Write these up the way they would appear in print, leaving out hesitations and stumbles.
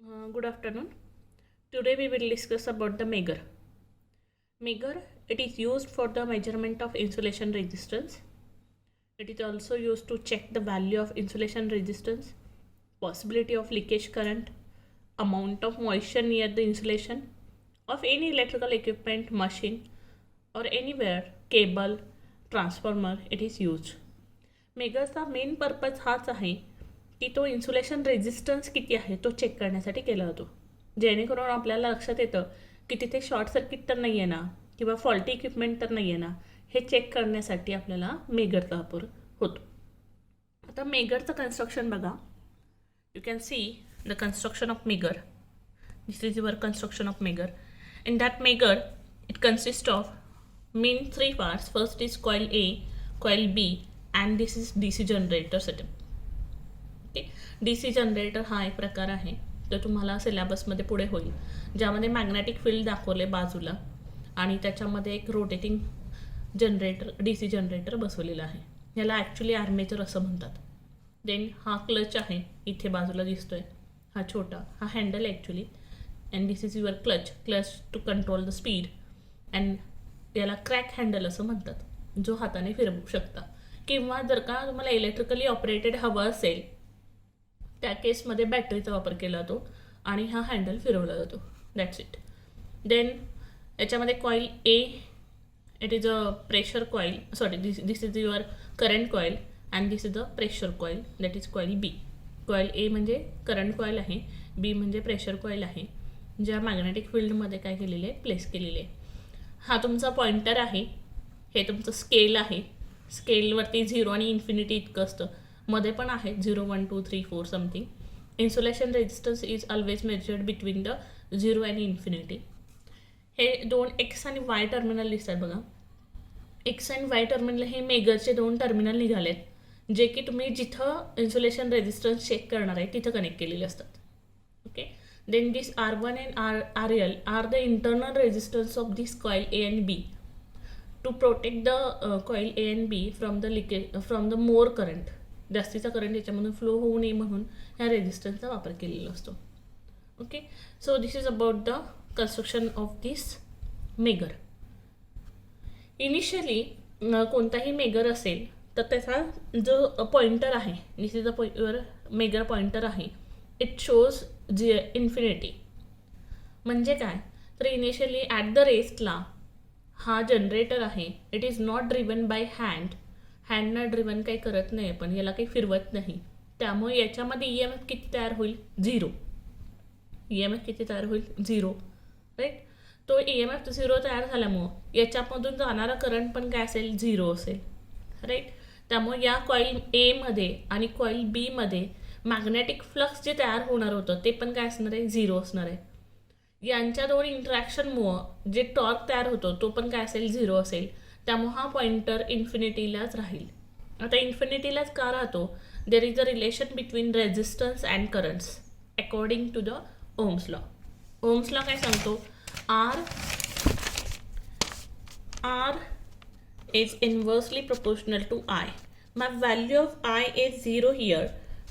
Good afternoon. Today we will discuss about the Megger. Megger, it is used for the measurement of insulation resistance. It is also used to check the value of insulation resistance, possibility of leakage current, amount of moisture near the insulation of any electrical equipment, machine or anywhere, cable, transformer, it is used. मेगरचा main purpose हाच आहे की तो insulation resistance किती आहे तो check करण्यासाठी केला जातो, जेणेकरून आपल्याला लक्षात येतं की तिथे शॉर्ट सर्किट तर नाही आहे ना किंवा फॉल्टी इक्विपमेंट तर नाही आहे ना, हे चेक करण्यासाठी आपल्याला मेगरचा वापर होतो. आता मेगरचं कन्स्ट्रक्शन बघा. You can see the construction of megger. This is your construction of megger. In that megger it consist of main 3 parts. First is coil A, coil B, and this is DC generator setup. Okay, DC generator हा एक प्रकार आहे तो तुम्हाला सिलेबसमध्ये पुढे होईल, ज्यामध्ये magnetic field दाखवले बाजूला आणि त्याच्यामध्ये एक रोटेटिंग जनरेटर DC जनरेटर बसवलेला आहे. याला ॲक्च्युली आर्मेचर असं म्हणतात. देन हा क्लच आहे, इथे बाजूला दिसतोय हा छोटा, हा handle actually, and this is your clutch to control the speed. And याला क्रॅक हँडल असं म्हणतात, जो हाताने फिरवू शकता. किंवा जर का तुम्हाला इलेक्ट्रिकली ऑपरेटेड हवं असेल त्या केसमध्ये बॅटरीचा वापर केला जातो आणि हा हँडल फिरवला जातो. That's it. देन याच्यामध्ये coil A, it is a pressure coil, sorry this is your current coil and this is a pressure coil, that is coil B. Coil A म्हणजे करंट कॉईल आहे, बी म्हणजे pressure coil आहे, ज्या magnetic फील्डमध्ये काय केलेले आहे, प्लेस केलेले आहे. हा तुमचा पॉइंटर आहे, हे तुमचं स्केल आहे. स्केलवरती 0 आणि इन्फिनिटी इतकं असतं, मध्ये पण आहे 0, 1, 2, 3, 4 something. Insulation resistance is always measured between the 0 आणि इन्फिनिटी. हे 2 एक्स आणि वाय टर्मिनल दिसतात बघा. एक्स आणि वाय टर्मिनल हे मेगरचे 2 टर्मिनल निघालेत, जे की तुम्ही जिथं इन्सुलेशन रेजिस्टन्स चेक करणार आहे तिथं कनेक्ट केलेले असतात. Okay. Then this R1 and RL are the internal resistance of this coil A and B to protect the coil A and B from the leakage, from the more current. जास्तीचा current याच्यामधून flow होऊ नये म्हणून ह्या रेजिस्टन्सचा वापर केलेला असतो. Okay. So this is about the construction of this megger. Initially कोणताही मेगर असेल तर त्याचा जो पॉइंटर आहे, दिस इज अ मेगर पॉइंटर आहे, इट शोज इन्फिनिटी. म्हणजे काय तर इनिशियली ॲट द रेस्टला हा जनरेटर आहे, it is not driven by हँडनं ड्रिवन काही करत नाही, पण याला काही फिरवत नाही. त्यामुळे याच्यामध्ये EMF किती तयार होईल, 0. EMF किती तयार होईल, 0. राईट. तो EMF 0 तयार झाल्यामुळं याच्यामधून जाणारा करंट पण काय असेल, 0 असेल. राईट. त्यामुळे या कॉईल एमध्ये आणि कॉईल बीमध्ये मॅग्नेटिक फ्लक्स जे तयार होणार होतं ते पण काय असणार आहे, 0 असणार आहे. यांच्या 2 इंटरॅक्शनमुळं जे टॉर्क तयार होतो तो पण काय असेल, 0 असेल. त्यामुळे हा पॉइंटर इन्फिनिटीलाच राहील. आता इन्फिनिटीलाच का राहतो, there is a relation between resistance and currents according to the Ohm's law. Ohm's law काय सांगतो, R is inversely proportional to I. My value of I is 0 here,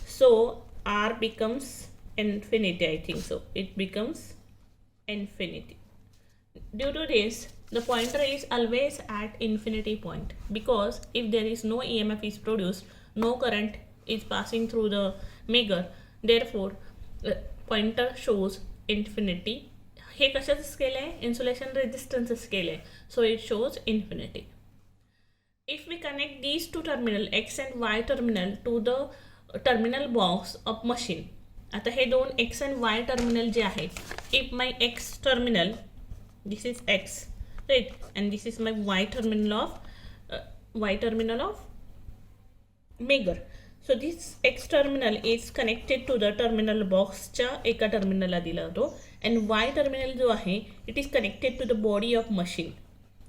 so R becomes infinity. I think so it becomes infinity. Due to this, the pointer is always at infinity point, because if there is no EMF is produced, no current is passing through the meger, therefore pointer shows infinity. हे कशाचं scale आहे, insulation रेजिस्टन्सचं scale आहे, so it shows infinity. If we connect these 2 terminal X and Y terminal to the terminal box of machine. आता हे 2 x and Y terminal जे आहे, if my X terminal, this is X, right, and this is my Y terminal of megger. So this X terminal is connected to the terminal बॉक्सच्या एका टर्मिनलला दिला जातो, and Y terminal जो आहे it is connected to the body of machine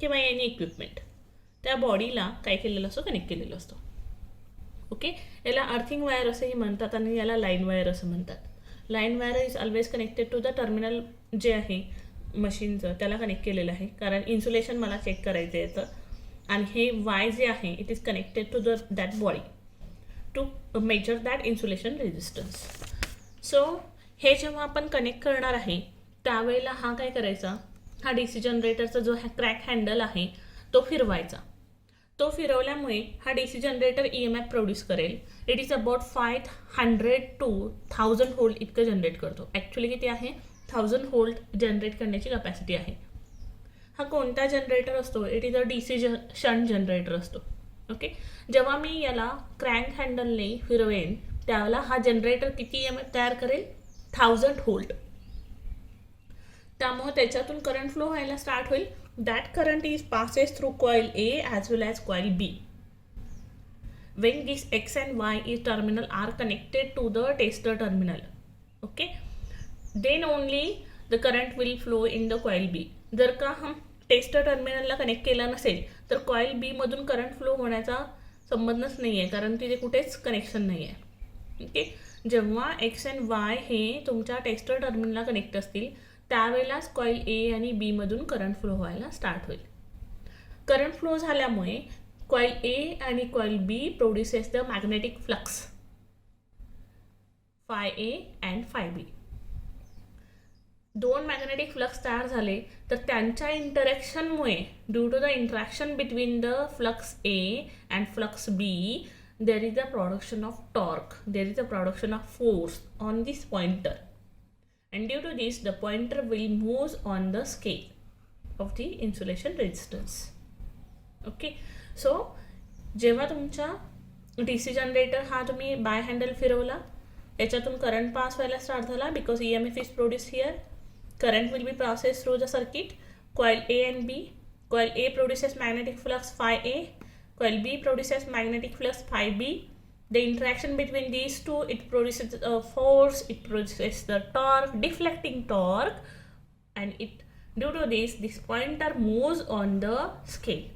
किंवा any equipment. त्या बॉडीला काय केलेलं असतं, कनेक्ट केलेलं असतं. ओके. याला अर्थिंग वायर असंही म्हणतात आणि याला लाईन वायर असं म्हणतात. Line wire is always connected to the terminal जे आहे मशीनचं, त्याला कनेक्ट केलेलं आहे, कारण इन्सुलेशन मला चेक करायचं आहे तर. आणि हे वाय जे आहे it is connected to that body to measure that insulation resistance. So हे जेव्हा आपण कनेक्ट करणार आहे त्यावेळेला हा काय करायचा, हा DC जनरेटरचा जो क्रॅक हँडल आहे तो फिरवायचा. तो फिरवल्यामुळे हा DC जनरेटर EMF प्रोड्यूस करेल. It is about 500 to 1000 volt इतकं जनरेट करतो. ॲक्च्युली किती आहे, 1000 व्होल्ट जनरेट करण्याची कॅपॅसिटी आहे. हा कोणता जनरेटर असतो, it is a DC shunt generator असतो. ओके, जेव्हा मी याला क्रँक हँडलने फिरवेन त्यावेळेला हा जनरेटर किती EMF तयार करेल, 1000 व्होल्ट. त्यामुळे त्याच्यातून करंट फ्लो व्हायला स्टार्ट होईल. That current is passes through coil A as well as coil B. When this X and Y is terminal are connected to the tester terminal, okay, then only the current will flow in the coil B. जर का हम tester टर्मिनलला connect केला नसेल तर coil बी मधून current flow होण्याचा संबंधच नाही आहे, कारण तिथे कुठेच कनेक्शन नाही आहे. ओके, जेव्हा X and Y हे तुमच्या टेस्टर टर्मिनलला कनेक्ट असतील त्यावेळेलाच कॉइल A आणि B मधून करंट फ्लो व्हायला स्टार्ट होईल. करंट फ्लो झाल्यामुळे कॉइल A आणि coil B produces the magnetic flux phi A and phi B. दोन मॅग्नेटिक फ्लक्स तयार झाले तर त्यांच्या इंटरॅक्शनमुळे, due to the interaction between the flux A and flux B, there is the production of torque, there is a production of force on this pointer, and due to this the pointer will move on the scale of the insulation resistance. Okay, so जेव्हा तुमचा DC generator हा तुम्ही bye handle फिरवला याच्यातून current pass व्हायला start झाला, because EMF is produce here, current will be processed through the circuit. Coil A and B. Coil A produces magnetic flux phi A. Coil B produces magnetic flux phi B. The interaction between these two, it produces a force, it produces the torque, deflecting torque, and it, due to this pointer moves on the scale.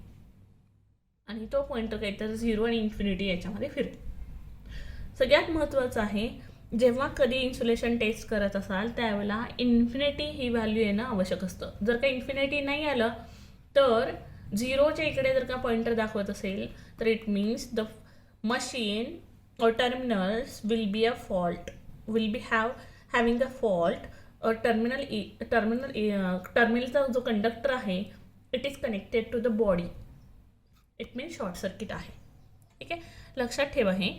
आणि तो pointer काहीतरी 0 आणि infinity याच्यामध्ये फिरतो. सगळ्यात महत्त्वाचं आहे, जेव्हा कधी इन्सुलेशन टेस्ट करत असाल त्यावेळेला इन्फिनिटी ही व्हॅल्यू येणं आवश्यक असतं. जर का इन्फिनिटी नाही आलं तर 0च्या इकडे जर का पॉइंटर दाखवत असेल तर it means the machine or terminals will be a fault, will be having a fault. टर्मिनलचा जो कंडक्टर आहे it is connected to the body, it means short circuit आहे. ठीक आहे, लक्षात ठेवा. हे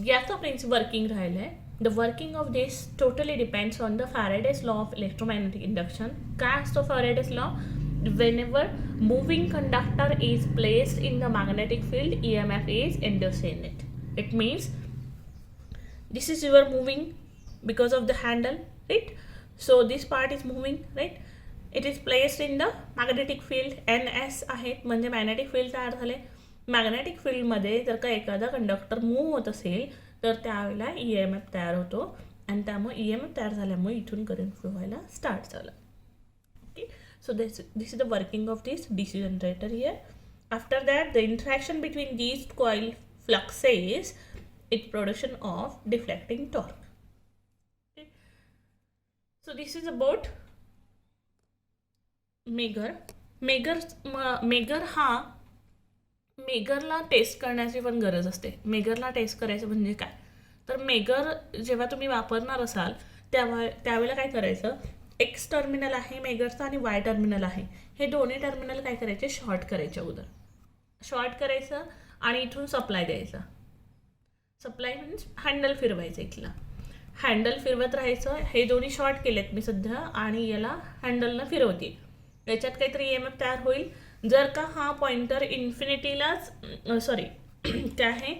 याचं वर्किंग राहिलं आहे. The working of this totally depends on the Faraday's law of electromagnetic induction. काय असतो Faraday's law? whenever moving conductor is placed in the magnetic field, EMF is induced in it. It means this is your moving because of the handle, right? So this part is moving, right? It is placed in the magnetic field. NS आहेत म्हणजे magnetic field तयार झाले. Magnetic फील्डमध्ये जर का एखादा conductor move होत असेल तर त्यावेळेला EMF तयार होतो आणि त्यामुळे EMF तयार झाल्यामुळे इथून करंट फ्लो व्हायला स्टार्ट झाला. Okay, so this is the working of this DC generator here. After that, the interaction between these coil fluxes, it production of deflecting torque. Okay. So this is about Megger. मेगरला test करण्याची पण गरज असते. मेगरला taste करायचं म्हणजे काय, तर megger जेव्हा तुम्ही वापरणार असाल त्यावेळेला काय करायचं, एक्स टर्मिनल आहे मेगरचा आणि वाय टर्मिनल आहे, हे दोन्ही टर्मिनल काय करायचे, शॉर्ट करायचे. अगोदर शॉर्ट करायचं आणि इथून सप्लाय द्यायचा. सप्लाय मीन्स हँडल फिरवायचं. इथला हँडल फिरवत राहायचं. हे दोन्ही शॉर्ट केलेत मी सध्या आणि याला हँडलनं फिरवते. याच्यात काहीतरी EMF तयार होईल. जर का हा पॉइंटर इन्फिनिटीलाच काय आहे,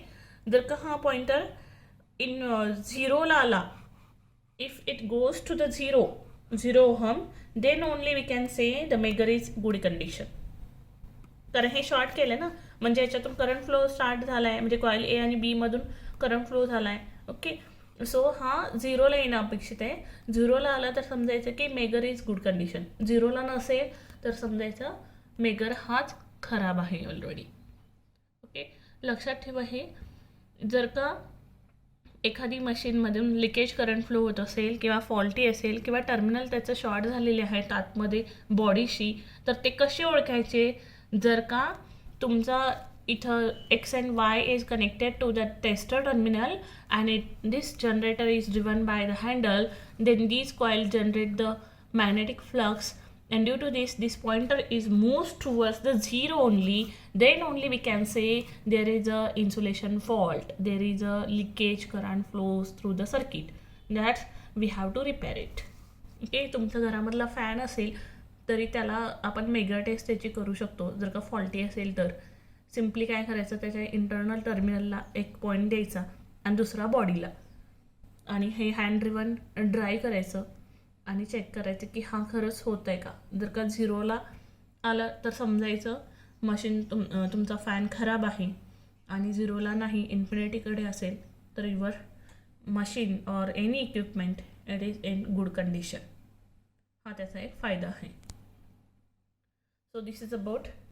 जर का हा पॉइंटर झिरोला आला, if it goes to the zero ohm, then only we can say the megger is good condition. कारण हे शॉर्ट केलं ना, म्हणजे याच्यातून करंट फ्लो स्टार्ट झाला आहे, म्हणजे कॉइल A आणि B मधून करंट फ्लो झाला आहे. ओके, सो हा 0ला येणं अपेक्षित आहे. 0ला आला तर समजायचं की मेगर इज गुड कंडिशन. 0ला नसेल तर समजायचं मेगर हाच खराब आहे ऑलरेडी. ओके, लक्षात ठेवा. हे जर का एखादी मशीनमधून लिकेज करंट फ्लो होत असेल किंवा फॉल्टी असेल किंवा टर्मिनल त्याचं शॉर्ट झालेले आहेत आतमध्ये बॉडीशी, तर ते कसे ओळखायचे, जर का तुमचा X and Y is connected to the tester terminal, and this generator is driven by the handle. Then these coils generate the magnetic flux, and due to this pointer is moves towards the zero only. Then only we can say there is a insulation fault, there is a leakage current flows through the circuit, that we have to repair it. Okay, तुमच्या घरामधला fan असेल तरी त्याला आपण mega taste त्याची करू शकतो. जर का फॉल्टी असेल तर सिम्पली काय करायचं, त्याच्या इंटरनल टर्मिनलला एक पॉईंट द्यायचा आणि दुसरा बॉडीला, आणि हे हँड ड्रिवन ड्राय करायचं आणि चेक करायचं की हा खरंच होत आहे का. जर का झिरोला आलं तर समजायचं मशीन तुमचा फॅन खराब आहे, आणि झिरोला नाही, इन्फिनिटीकडे असेल तर your machine or any equipment it is in good condition. हा त्याचा एक फायदा आहे. So this is about